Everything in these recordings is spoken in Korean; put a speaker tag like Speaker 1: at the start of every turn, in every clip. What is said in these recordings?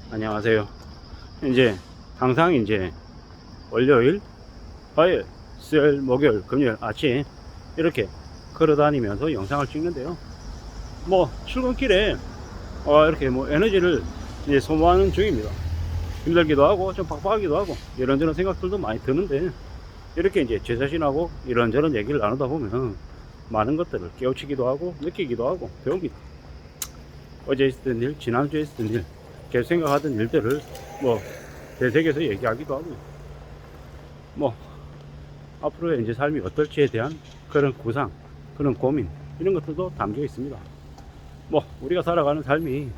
Speaker 1: 안녕하세요. 이제 항상 이제 월요일, 화요일, 수요일, 목요일, 금요일 아침 이렇게 걸어 다니면서 영상을 찍는데요. 뭐 출근길에 이렇게 뭐 에너지를 이제 소모하는 중입니다. 힘들기도 하고 좀 빡빡하기도 하고 이런저런 생각들도 많이 드는데, 이렇게 이제 제 자신하고 이런저런 얘기를 나누다 보면 많은 것들을 깨우치기도 하고 느끼기도 하고 배웁니다. 어제 있었던 일, 지난주에 있었던 일, 계속 생각하던 일들을 뭐 되새겨서 얘기하기도 하고, 뭐 앞으로의 이제 삶이 어떨지에 대한 그런 구상, 그런 고민, 이런 것들도 담겨 있습니다. 뭐 우리가 살아가는 삶이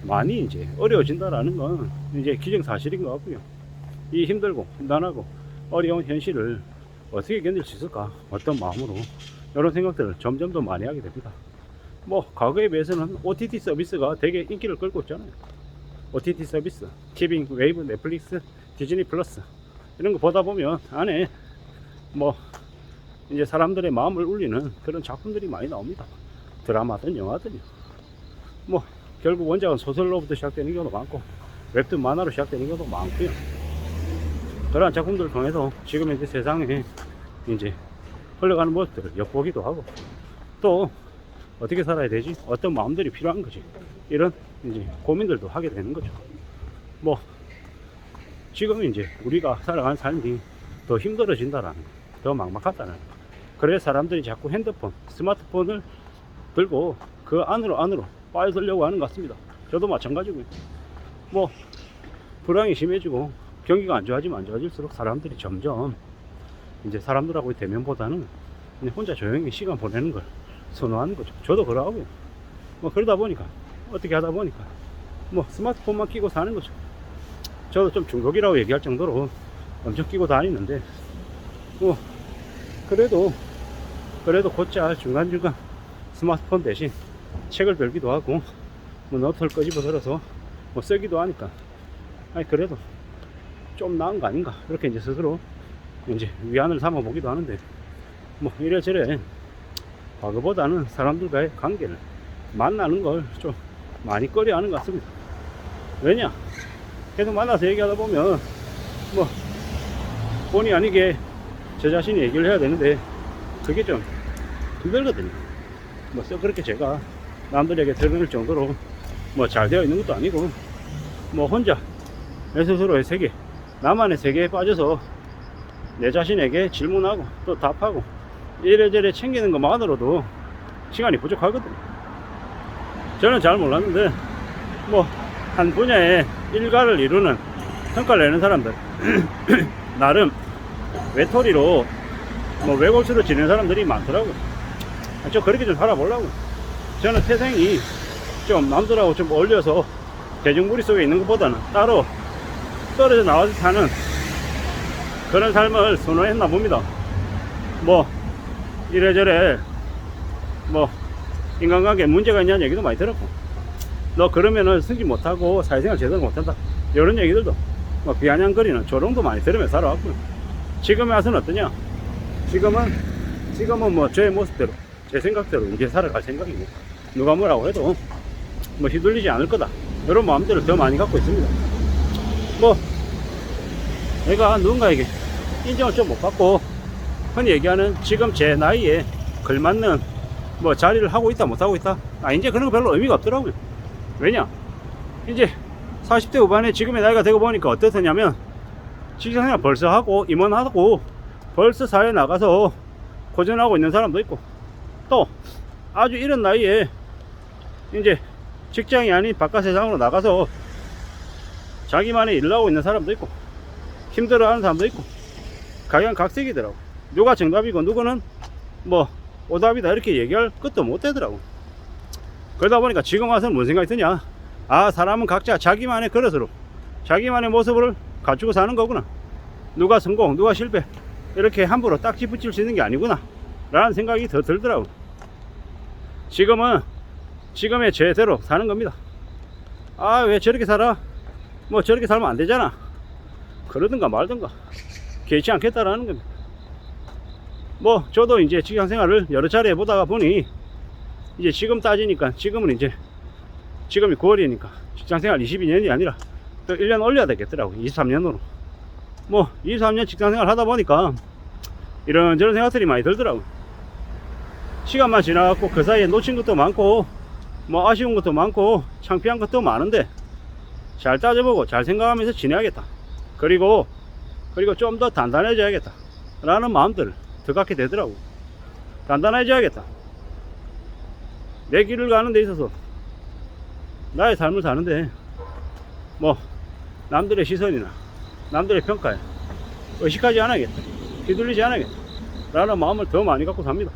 Speaker 1: 많이 이제 어려워진다라는 건 이제 기정사실인 것 같고요. 이 힘들고 험난하고 어려운 현실을 어떻게 견딜 수 있을까, 어떤 마음으로, 이런 생각들을 점점 더 많이 하게 됩니다. 뭐 과거에 비해서는 OTT 서비스가 되게 인기를 끌고 있잖아요. OTT 서비스, 티빙, 웨이브, 넷플릭스, 디즈니 플러스, 이런 거 보다 보면 안에 뭐 이제 사람들의 마음을 울리는 그런 작품들이 많이 나옵니다. 드라마든 영화든요. 뭐 결국 원작은 소설로부터 시작되는 경우도 많고 웹툰 만화로 시작되는 경우도 많고요. 그러한 작품들을 통해서 지금 이제 세상에 이제 흘러가는 모습들을 엿보기도 하고, 또 어떻게 살아야 되지? 어떤 마음들이 필요한 거지? 이런 이제 고민들도 하게 되는 거죠. 뭐 지금 이제 우리가 살아가는 삶이 더 힘들어진다라는 거, 더 막막하다는 거. 그래서 사람들이 자꾸 핸드폰, 스마트폰을 들고 그 안으로 빠져들려고 하는 것 같습니다. 저도 마찬가지고요. 뭐 불황이 심해지고 경기가 안 좋아질수록 사람들이 점점 이제 사람들하고의 대면보다는 그냥 혼자 조용히 시간 보내는 걸 선호하는 거죠. 저도 그러고요. 뭐 그러다 보니까 어떻게 하다 보니까 뭐 스마트폰만 끼고 사는 거죠. 저도 좀 중독이라고 얘기할 정도로 엄청 끼고 다니는데, 뭐 그래도 곧잘 중간중간 스마트폰 대신 책을 들기도 하고 뭐 노트를 끄집어 들어서 뭐 쓰기도 하니까, 아니 그래도 좀 나은 거 아닌가, 이렇게 이제 스스로 이제 위안을 삼아 보기도 하는데, 뭐 이래저래 과거보다는 사람들과의 관계를 만나는 걸 좀 많이 꺼려 하는 것 같습니다. 왜냐, 계속 만나서 얘기하다 보면 뭐 본의 아니게 제 자신이 얘기를 해야 되는데 그게 좀 힘들거든요. 뭐 그렇게 제가 남들에게 드러낼 정도로 뭐 잘 되어 있는 것도 아니고, 뭐 혼자 내 스스로의 세계, 나만의 세계에 빠져서 내 자신에게 질문하고 또 답하고 이래저래 챙기는 것만으로도 시간이 부족하거든요. 저는 잘 몰랐는데 뭐 한 분야의 일가를 이루는, 성과를 내는 사람들 나름 외톨이로 뭐 외골수로 지내는 사람들이 많더라고요. 저 그렇게 좀 살아보려고. 저는 태생이 좀 남들하고 좀 어울려서 대중무리 속에 있는 것보다는 따로 떨어져 나와서 사는 그런 삶을 선호했나 봅니다. 뭐 이래저래 뭐 인간관계에 문제가 있냐는 얘기도 많이 들었고, 너 그러면은 승진 못하고 사회생활 제대로 못한다, 이런 얘기들도 뭐 비아냥거리는 조롱도 많이 들으면서 살아왔고요. 지금에 와서는 어떠냐, 지금은 뭐 제 모습대로 제 생각대로 이제 살아갈 생각이고, 누가 뭐라고 해도 뭐 휘둘리지 않을 거다, 이런 마음들을 더 많이 갖고 있습니다. 뭐 내가 누군가에게 인정을 좀 못 받고 흔히 얘기하는 지금 제 나이에 걸맞는 뭐 자리를 하고 있다 못하고 있다, 이제 그런 거 별로 의미가 없더라고요. 왜냐, 이제 40대 후반에 지금의 나이가 되고 보니까 어떻냐면, 직장생활 벌써 하고 임원하고 벌써 사회에 나가서 고전하고 있는 사람도 있고, 또 아주 이런 나이에 이제 직장이 아닌 바깥 세상으로 나가서 자기만의 일을 하고 있는 사람도 있고, 힘들어하는 사람도 있고, 각양각색이더라고. 누가 정답이고 누구는 뭐 오답이다 이렇게 얘기할 것도 못 되더라고. 그러다 보니까 지금 와서는 뭔 생각이 드냐, 사람은 각자 자기만의 그릇으로 자기만의 모습을 갖추고 사는 거구나, 누가 성공 누가 실패 이렇게 함부로 딱지 붙일 수 있는 게 아니구나 라는 생각이 더 들더라고. 지금은 지금의 제대로 사는 겁니다. 왜 저렇게 살아, 뭐 저렇게 살면 안 되잖아, 그러든가 말든가 개의치 않겠다라는 겁니다. 뭐 저도 이제 직장 생활을 여러 차례 해보다가 보니, 이제 지금 따지니까 지금은 이제 지금이 9월이니까 직장 생활 22년이 아니라 1년 올려야 되겠더라고. 23년으로. 뭐 23년 직장생활 하다 보니까 이런저런 생각들이 많이 들더라고. 시간만 지나갖고 그 사이에 놓친 것도 많고 뭐 아쉬운 것도 많고 창피한 것도 많은데 잘 따져보고 잘 생각하면서 지내야겠다. 그리고 좀 더 단단해져야겠다 라는 마음들을 더 갖게 되더라고. 단단해져야겠다. 내 길을 가는 데 있어서 나의 삶을 사는데 뭐 남들의 시선이나 남들의 평가에 의식하지 않아야겠다, 휘둘리지 않아야겠다 라는 마음을 더 많이 갖고 삽니다.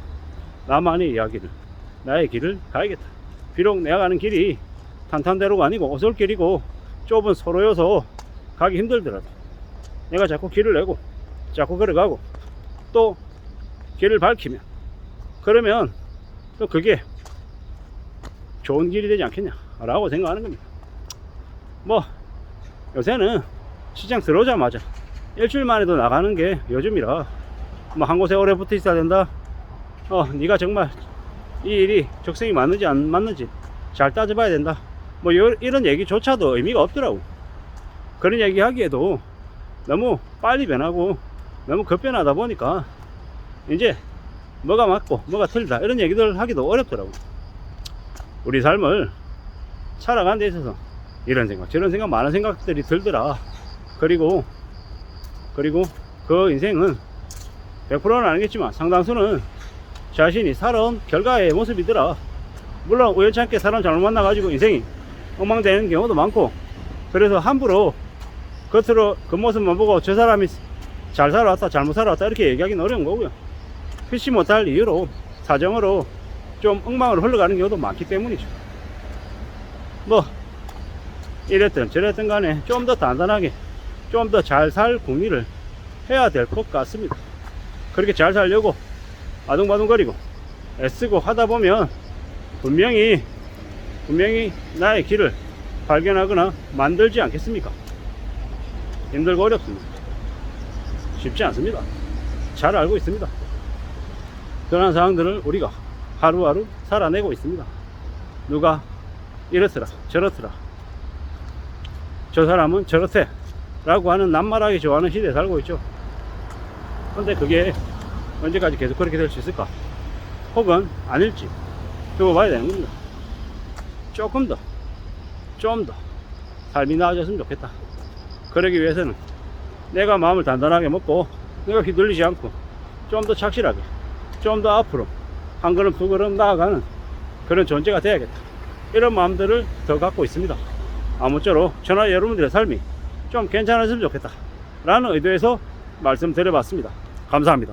Speaker 1: 나만의 이야기를, 나의 길을 가야겠다. 비록 내가 가는 길이 탄탄대로가 아니고 오솔길이고 좁은 소로여서 가기 힘들더라도 내가 자꾸 길을 내고 자꾸 걸어가고 또 길을 밝히면 그러면 또 그게 좋은 길이 되지 않겠냐 라고 생각하는 겁니다. 뭐 요새는 시장 들어오자마자 일주일 만에도 나가는 게 요즘이라 뭐 한 곳에 오래 붙어 있어야 된다, 네가 정말 이 일이 적성이 맞는지 안 맞는지 잘 따져봐야 된다, 뭐 이런 얘기조차도 의미가 없더라고. 그런 얘기 하기에도 너무 빨리 변하고 너무 급변하다 보니까 이제 뭐가 맞고 뭐가 틀리다 이런 얘기들 하기도 어렵더라고. 우리 삶을 살아가는 데 있어서 이런 생각 저런 생각 많은 생각들이 들더라. 그리고 그 인생은 100%는 아니겠지만 상당수는 자신이 살아온 결과의 모습이더라. 물론 우연찮게 사람 잘못 만나가지고 인생이 엉망되는 경우도 많고, 그래서 함부로 겉으로 겉모습만 보고 저 사람이 잘 살아왔다 잘못 살아왔다 이렇게 얘기하기는 어려운 거고요. 피치 못할 이유로 사정으로 좀 엉망으로 흘러가는 경우도 많기 때문이죠. 뭐 이랬든 저랬든 간에 좀 더 단단하게 좀 더 잘 살 궁리를 해야 될 것 같습니다. 그렇게 잘 살려고 아둥바둥거리고 애쓰고 하다 보면 분명히 나의 길을 발견하거나 만들지 않겠습니까? 힘들고 어렵습니다. 쉽지 않습니다. 잘 알고 있습니다. 그런 상황들을 우리가 하루하루 살아내고 있습니다. 누가 이렇더라 저렇더라 저 사람은 저렇대 라고 하는 낱말하기 좋아하는 시대에 살고 있죠. 근데 그게 언제까지 계속 그렇게 될 수 있을까? 혹은 아닐지 두고 봐야 되는 겁니다. 조금 더 좀 더 삶이 나아졌으면 좋겠다. 그러기 위해서는 내가 마음을 단단하게 먹고 내가 휘둘리지 않고 좀 더 착실하게 좀 더 앞으로 한 걸음 두 걸음 나아가는 그런 존재가 돼야겠다. 이런 마음들을 더 갖고 있습니다. 아무쪼록 저나 여러분들의 삶이 좀 괜찮아졌으면 좋겠다 라는 의도에서 말씀드려봤습니다. 감사합니다.